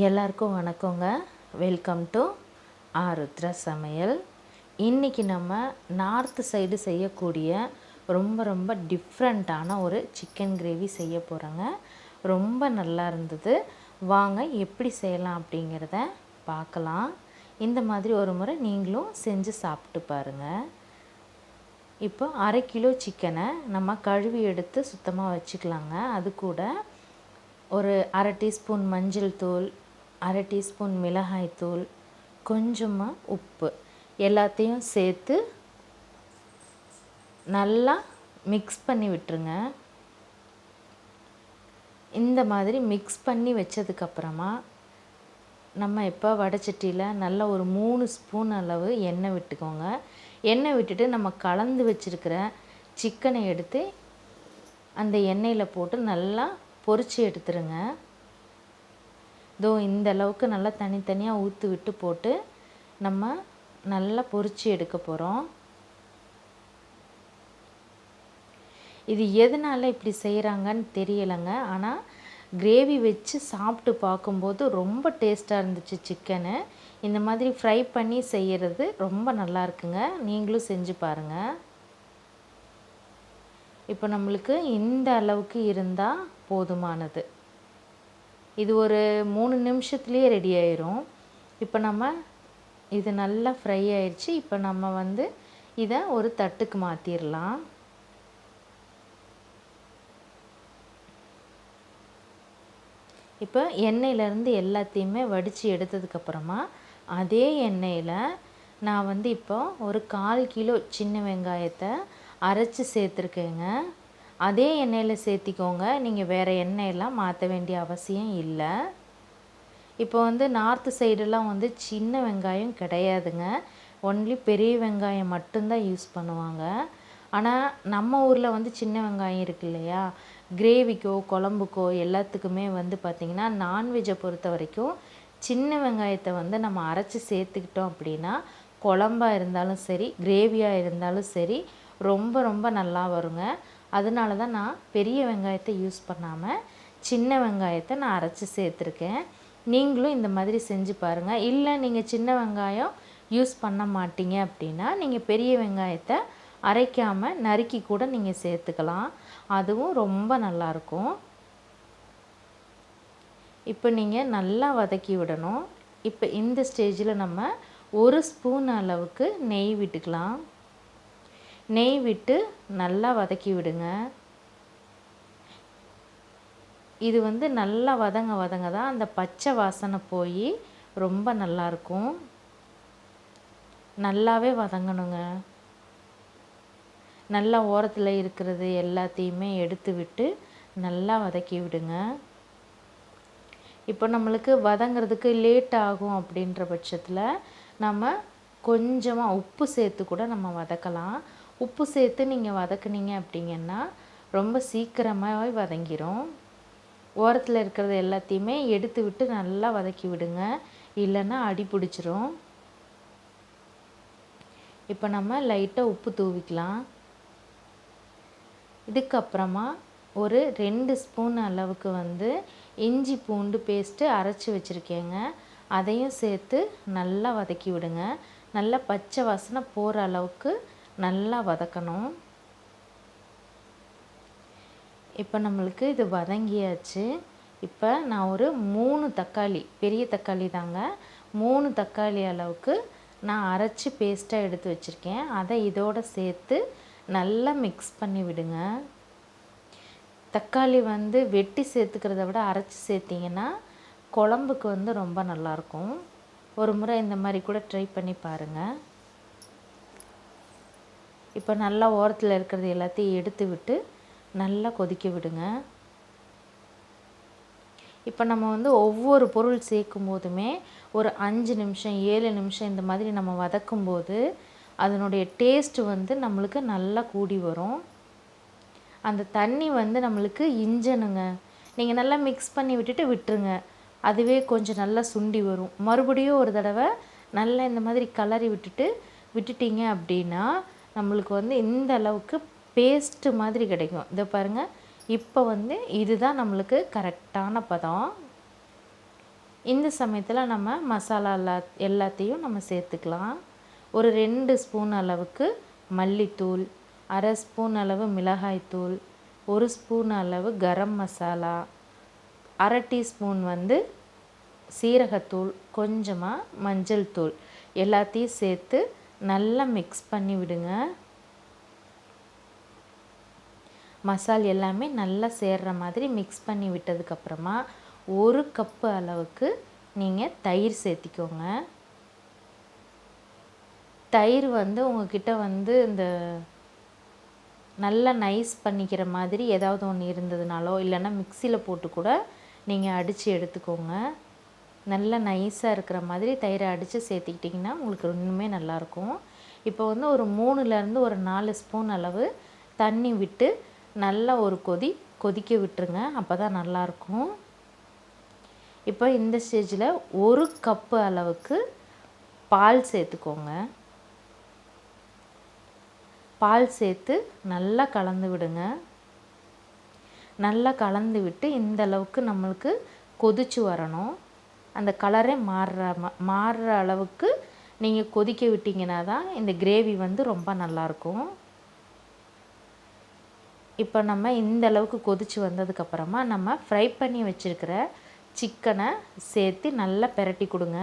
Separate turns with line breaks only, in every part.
எல்லாருக்கும் வணக்கங்க. Welcome to Arudra சமையல். இன்றைக்கி நம்ம நார்த்து சைடு செய்யக்கூடிய ரொம்ப டிஃப்ரெண்ட்டான ஒரு சிக்கன் கிரேவி செய்ய போகிறோங்க. ரொம்ப நல்லா இருந்தது. வாங்க எப்படி செய்யலாம் அப்படிங்கிறத பார்க்கலாம். இந்த மாதிரி ஒரு முறை நீங்களும் செஞ்சு சாப்பிட்டு பாருங்கள். இப்போ 1/2 கிலோ சிக்கனை நம்ம கழுவி எடுத்து சுத்தமாக வச்சுக்கலாங்க. அது கூட ஒரு 1/2 டீஸ்பூன் மஞ்சள் தூள், 1/2 டீஸ்பூன் மிளகாய் தூள், கொஞ்சமாக உப்பு எல்லாத்தையும் சேர்த்து நல்லா மிக்ஸ் பண்ணி விட்டுருங்க. இந்த மாதிரி மிக்ஸ் பண்ணி வச்சதுக்கப்புறமா நம்ம இப்போ வடைச்சட்டியில் நல்லா ஒரு 3 ஸ்பூன் அளவு எண்ணெய் விட்டுக்கோங்க. எண்ணெய் விட்டுட்டு நம்ம கலந்து வச்சுருக்கிற சிக்கனை எடுத்து அந்த எண்ணெயில் போட்டு நல்லா பொரித்து எடுத்துருங்க. இந்த அளவுக்கு நல்லா தனித்தனியாக ஊற்றி விட்டு போட்டு நம்ம நல்லா பொரித்து எடுக்க போகிறோம். இது எதனால் இப்படி செய்கிறாங்கன்னு தெரியலைங்க. ஆனால் கிரேவி வச்சு சாப்பிட்டு பார்க்கும்போது ரொம்ப டேஸ்ட்டாக இருந்துச்சு சிக்கனு. இந்த மாதிரி ஃப்ரை பண்ணி செய்கிறது ரொம்ப நல்லா இருக்குங்க. நீங்களும் செஞ்சு பாருங்கள். இப்போ நம்மளுக்கு இந்த அளவுக்கு இருந்தால் போதுமானது. இது ஒரு 3 நிமிஷத்துலேயே ரெடி ஆயிரும். இப்போ நம்ம இது நல்லா ஃப்ரை ஆயிடுச்சு. இப்போ நம்ம இதை ஒரு தட்டுக்கு மாற்றிடலாம். இப்போ எண்ணெயிலேருந்து எல்லாத்தையுமே வடித்து எடுத்ததுக்கப்புறமா அதே எண்ணெயில் நான் இப்போ ஒரு 1/4 கிலோ சின்ன வெங்காயத்தை அரைச்சி சேர்த்துருக்கேங்க. அதே எண்ணெயில் சேர்த்திக்கோங்க. நீங்கள் வேறு எண்ணெயெல்லாம் மாற்ற வேண்டிய அவசியம் இல்லை. இப்போ நார்த்து சைடெல்லாம் சின்ன வெங்காயம் கிடையாதுங்க. ஒன்லி பெரிய வெங்காயம் மட்டும்தான் யூஸ் பண்ணுவாங்க. ஆனால் நம்ம ஊரில் சின்ன வெங்காயம் இருக்கு இல்லையா, கிரேவிக்கோ குழம்புக்கோ எல்லாத்துக்குமே பார்த்திங்கன்னா நான்வெஜ்ஜை பொறுத்த வரைக்கும் சின்ன வெங்காயத்தை நம்ம அரைச்சி சேர்த்துக்கிட்டோம் அப்படின்னா குழம்பாக இருந்தாலும் சரி, கிரேவியாக இருந்தாலும் சரி ரொம்ப நல்லா வருங்க. அதனால தான் நான் பெரிய வெங்காயத்தை யூஸ் பண்ணாமல் சின்ன வெங்காயத்தை நான் அரைச்சி சேர்த்துருக்கேன். நீங்களும் இந்த மாதிரி செஞ்சு பாருங்கள். இல்லை நீங்கள் சின்ன வெங்காயம் யூஸ் பண்ண மாட்டீங்க அப்படின்னா நீங்கள் பெரிய வெங்காயத்தை அரைக்காமல் நறுக்கி கூட நீங்கள் சேர்த்துக்கலாம். அதுவும் ரொம்ப நல்லாயிருக்கும். இப்போ நீங்கள் நல்லா வதக்கி விடணும். இப்போ இந்த ஸ்டேஜில் நம்ம 1 ஸ்பூன் அளவுக்கு நெய் விட்டுக்கலாம். நெய் விட்டு நல்லா வதக்கி விடுங்க. இது நல்லா வதங்க தான் அந்த பச்சை வாசனை போய் ரொம்ப நல்லாயிருக்கும். நல்லாவே வதங்கணுங்க. நல்லா ஓரத்தில் இருக்கிறது எல்லாத்தையுமே எடுத்து விட்டு நல்லா வதக்கி விடுங்க. இப்போ நம்மளுக்கு வதங்கிறதுக்கு லேட் ஆகும் அப்படின்ற பட்சத்தில் நம்ம கொஞ்சமாக உப்பு சேர்த்து கூட நம்ம வதக்கலாம். உப்பு சேர்த்து நீங்கள் வதக்குனீங்க அப்படிங்கன்னா ரொம்ப சீக்கிரமாகவே வதங்கிடும். ஓரத்தில் இருக்கிறது எல்லாத்தையுமே எடுத்து விட்டு நல்லா வதக்கி விடுங்க. இல்லைன்னா அடி பிடிச்சிரும். இப்போ நம்ம லைட்டாக உப்பு தூவிக்கலாம். இதுக்கப்புறமா ஒரு 2 ஸ்பூன் அளவுக்கு இஞ்சி பூண்டு பேஸ்ட்டு அரைச்சி வச்சுருக்கேங்க. அதையும் சேர்த்து நல்லா வதக்கி விடுங்க. நல்லா பச்சை வாசனை போகிற அளவுக்கு நல்லா வதக்கணும். இப்போ நம்மளுக்கு இது வதங்கியாச்சு. இப்போ நான் ஒரு 3 தக்காளி, பெரிய தக்காளி தாங்க, 3 தக்காளி அளவுக்கு நான் அரைச்சி பேஸ்ட்டாக எடுத்து வச்சுருக்கேன். அதை இதோடு சேர்த்து நல்லா மிக்ஸ் பண்ணி விடுங்க. தக்காளி வெட்டி சேர்த்துக்கிறத விட அரைச்சி சேர்த்திங்கன்னா குழம்புக்கு ரொம்ப நல்லாயிருக்கும். ஒரு முறை இந்த மாதிரி கூட ட்ரை பண்ணி பாருங்கள். இப்போ நல்லா ஓரத்தில் இருக்கிறது எல்லாத்தையும் எடுத்து விட்டு நல்லா கொதிக்க விடுங்க. இப்போ நம்ம ஒவ்வொரு பொருள் சேர்க்கும் போதுமே ஒரு 5 நிமிஷம் 7 நிமிஷம் இந்த மாதிரி நம்ம வதக்கும்போது அதனுடைய டேஸ்ட்டு நம்மளுக்கு நல்லா கூடி வரும். அந்த தண்ணி நம்மளுக்கு இஞ்சணுங்க. நீங்கள் நல்லா மிக்ஸ் பண்ணி விட்டுருங்க. அதுவே கொஞ்சம் நல்லா சுண்டி வரும். மறுபடியும் ஒரு தடவை நல்லா இந்த மாதிரி கிளறி விட்டுட்டீங்க அப்படின்னா நம்மளுக்கு இந்த அளவுக்கு பேஸ்ட்டு மாதிரி கிடைக்கும். இதை பாருங்கள். இப்போ இதுதான் நம்மளுக்கு கரெக்டான பதம். இந்த சமயத்தில் நம்ம மசாலா எல்லாத்தையும் நம்ம சேர்த்துக்கலாம். ஒரு 2 ஸ்பூன் அளவுக்கு மல்லித்தூள், 1/2 ஸ்பூன் அளவு மிளகாய்த்தூள், 1 ஸ்பூன் அளவு கரம் மசாலா, 1/2 டீஸ்பூன் வந்து சீரகத்தூள், கொஞ்சமாக மஞ்சள் தூள் எல்லாத்தையும் சேர்த்து நல்லா மிக்ஸ் பண்ணி விடுங்க. மசால் எல்லாமே நல்லா சேர்கிற மாதிரி மிக்ஸ் பண்ணி விட்டதுக்கப்புறமா 1 கப்பு அளவுக்கு நீங்கள் தயிர் சேர்த்திக்கோங்க. தயிர் வந்து உங்ககிட்ட வந்து இந்த நல்லா நைஸ் பண்ணிக்கிற மாதிரி ஏதாவது ஒன்று இருந்ததுனாலோ இல்லைன்னா மிக்சியில் போட்டு கூட நீங்கள் அடித்து எடுத்துக்கோங்க. நல்லா நைஸாக இருக்கிற மாதிரி தயிரை அடித்து சேர்த்திக்கிட்டிங்கன்னா உங்களுக்கு இன்னுமே நல்லாயிருக்கும். இப்போ வந்து ஒரு 3லேருந்து ஒரு 4 ஸ்பூன் அளவு தண்ணி விட்டு நல்லா ஒரு கொதிக்க விட்டுருங்க. அப்போ தான் நல்லாயிருக்கும். இப்போ இந்த ஸ்டேஜில் 1 கப்பு அளவுக்கு பால் சேர்த்துக்கோங்க. பால் சேர்த்து நல்லா கலந்து விடுங்க. நல்லா கலந்து விட்டு இந்த அளவுக்கு நம்மளுக்கு கொதிச்சு வரணும். அந்த கலரே மாறுற அளவுக்கு நீங்கள் கொதிக்க விட்டிங்கன்னா தான் இந்த கிரேவி வந்து ரொம்ப நல்லாயிருக்கும். இப்போ நம்ம இந்த அளவுக்கு கொதிச்சு வந்ததுக்கப்புறமா நம்ம ஃப்ரை பண்ணி வச்சுருக்கிற சிக்கனை சேர்த்து நல்லா பிரட்டி கொடுங்க.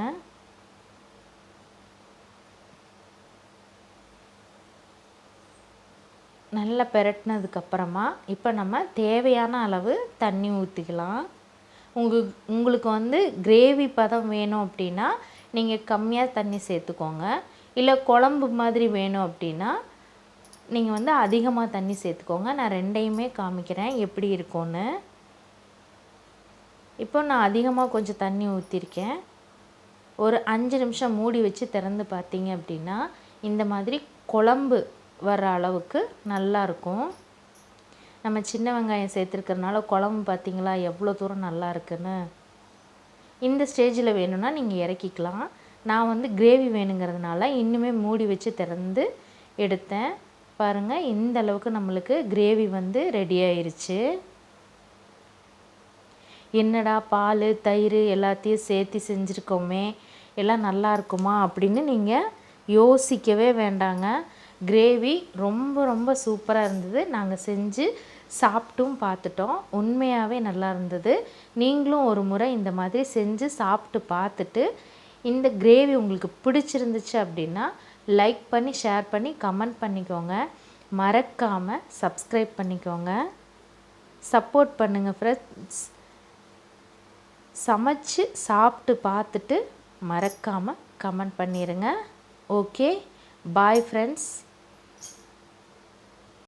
நல்லா பிரட்டினதுக்கப்புறமா இப்போ நம்ம தேவையான அளவு தண்ணி ஊற்றிக்கலாம். உங்களுக்கு வந்து கிரேவி பதம் வேணும் அப்படின்னா நீங்கள் கம்மியாக தண்ணி சேர்த்துக்கோங்க. இல்லை குழம்பு மாதிரி வேணும் அப்படின்னா நீங்கள் வந்து அதிகமாக தண்ணி சேர்த்துக்கோங்க. நான் 2யுமே காமிக்கிறேன் எப்படி இருக்கும்னு. இப்போ நான் அதிகமாக கொஞ்சம் தண்ணி ஊற்றிருக்கேன். ஒரு 5 நிமிஷம் மூடி வச்சு திறந்து பார்த்தீங்க அப்படின்னா இந்த மாதிரி குழம்பு வர அளவுக்கு நல்லாயிருக்கும். நம்ம சின்ன வெங்காயம் சேர்த்துருக்கறனால குழம்பு பார்த்திங்களா எவ்வளோ தூரம் நல்லா இருக்குன்னு. இந்த ஸ்டேஜில் வேணும்னா நீங்கள் இறக்கிக்கலாம். நான் வந்து கிரேவி வேணுங்கிறதுனால இன்னுமே மூடி வச்சு திறந்து எடுத்தேன். பாருங்கள், இந்த அளவுக்கு நம்மளுக்கு கிரேவி வந்து ரெடி ஆயிருச்சு. என்னடா பால் தயிர் எல்லாத்தையும் சேர்த்து செஞ்சுருக்கோமே, எல்லாம் நல்லா இருக்குமா அப்படின்னு நீங்கள் யோசிக்கவே வேண்டாங்க. கிரேவி ரொம்ப ரொம்ப சூப்பராக இருந்தது. நாங்கள் செஞ்சு சாப்பிட்டும் பார்த்துட்டோம். உண்மையாகவே நல்லா இருந்தது. நீங்களும் ஒரு முறை இந்த மாதிரி செஞ்சு சாப்பிட்டு பார்த்துட்டு இந்த கிரேவி உங்களுக்கு பிடிச்சிருந்துச்சு அப்படின்னா லைக் பண்ணி ஷேர் பண்ணி கமெண்ட் பண்ணிக்கோங்க. மறக்காமல் சப்ஸ்கிரைப் பண்ணிக்கோங்க. சப்போர்ட் பண்ணுங்கள் ஃப்ரெண்ட்ஸ். சமைச்சு சாப்பிட்டு பார்த்துட்டு மறக்காமல் கமெண்ட் பண்ணிடுங்க. Okay, bye friends.